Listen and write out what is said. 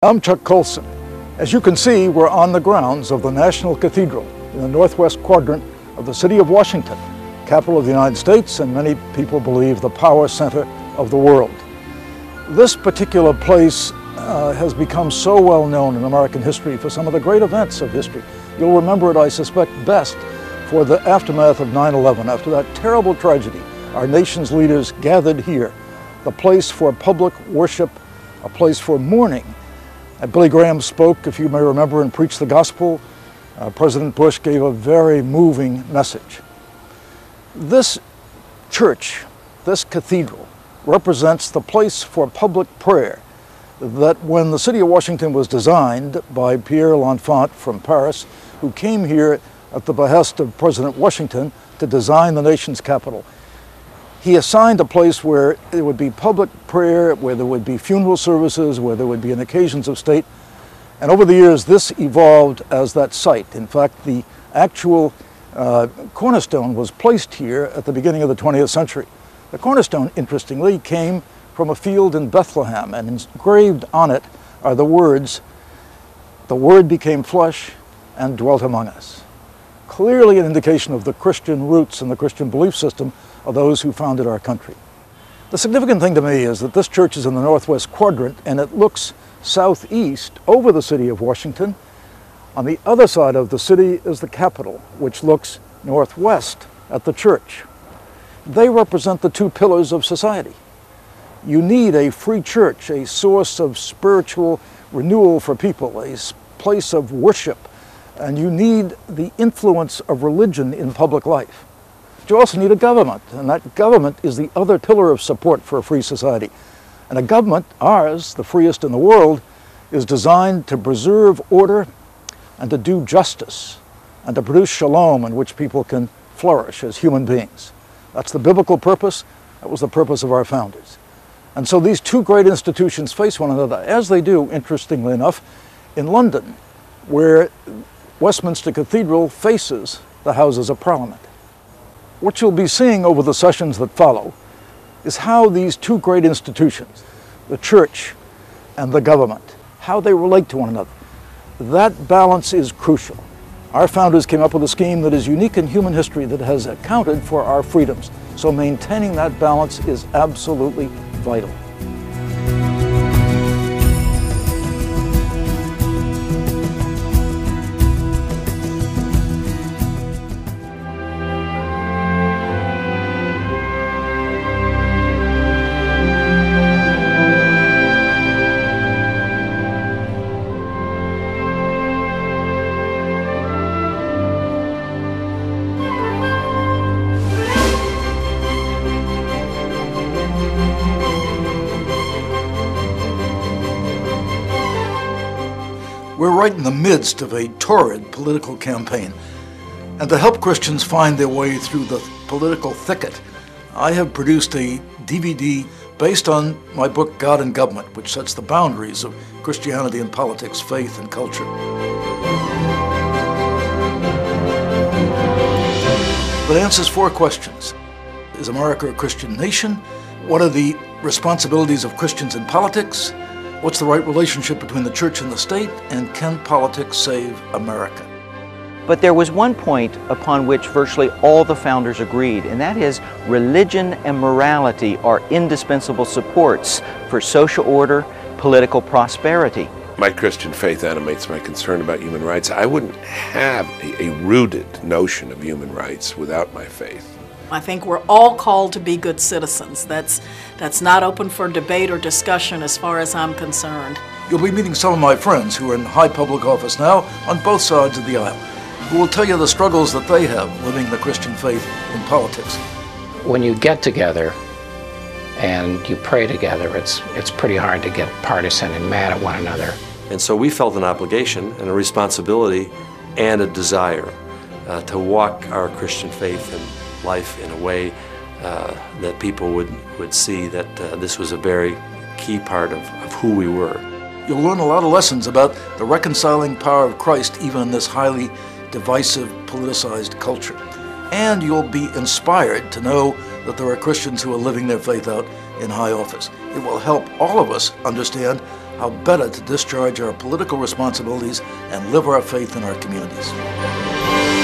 I'm Chuck Colson. As you can see, we're on the grounds of the National Cathedral in the northwest quadrant of the city of Washington, capital of the United States, and many people believe the power center of the world. This particular place has become so well known in American history for some of the great events of history. You'll remember it, I suspect, best for the aftermath of 9/11. After that terrible tragedy, our nation's leaders gathered here, the place for public worship, a place for mourning. Billy Graham spoke, if you may remember, and preached the gospel. President Bush gave a very moving message. This church, this cathedral, represents the place for public prayer that when the city of Washington was designed by Pierre L'Enfant from Paris, who came here at the behest of President Washington to design the nation's capital. He assigned a place where there would be public prayer, where there would be funeral services, where there would be occasions of state. And over the years, this evolved as that site. In fact, the actual cornerstone was placed here at the beginning of the 20th century. The cornerstone, interestingly, came from a field in Bethlehem, and engraved on it are the words, "The Word became flesh and dwelt among us." Clearly an indication of the Christian roots and the Christian belief system of those who founded our country. The significant thing to me is that this church is in the northwest quadrant and it looks southeast over the city of Washington. On the other side of the city is the Capitol, which looks northwest at the church. They represent the two pillars of society. You need a free church, a source of spiritual renewal for people, a place of worship, and you need the influence of religion in public life. You also need a government, and that government is the other pillar of support for a free society. And a government, ours, the freest in the world, is designed to preserve order and to do justice and to produce shalom in which people can flourish as human beings. That's the biblical purpose. That was the purpose of our founders. And so these two great institutions face one another, as they do, interestingly enough, in London, where Westminster Cathedral faces the Houses of Parliament. What you'll be seeing over the sessions that follow is how these two great institutions, the church and the government, how they relate to one another. That balance is crucial. Our founders came up with a scheme that is unique in human history that has accounted for our freedoms. So maintaining that balance is absolutely vital. We're right in the midst of a torrid political campaign. And to help Christians find their way through the political thicket, I have produced a DVD based on my book, God and Government, which sets the boundaries of Christianity and politics, faith and culture. It answers four questions. Is America a Christian nation? What are the responsibilities of Christians in politics? What's the right relationship between the church and the state? And can politics save America? But there was one point upon which virtually all the founders agreed, and that is religion and morality are indispensable supports for social order, political prosperity. My Christian faith animates my concern about human rights. I wouldn't have a rooted notion of human rights without my faith. I think we're all called to be good citizens. That's not open for debate or discussion as far as I'm concerned. You'll be meeting some of my friends who are in high public office now on both sides of the aisle, who will tell you the struggles that they have living the Christian faith in politics. When you get together and you pray together, it's pretty hard to get partisan and mad at one another. And so we felt an obligation and a responsibility and a desire to walk our Christian faith and life in a way that people would see that this was a very key part of who we were. You'll learn a lot of lessons about the reconciling power of Christ even in this highly divisive, politicized culture. And you'll be inspired to know that there are Christians who are living their faith out in high office. It will help all of us understand how better to discharge our political responsibilities and live our faith in our communities.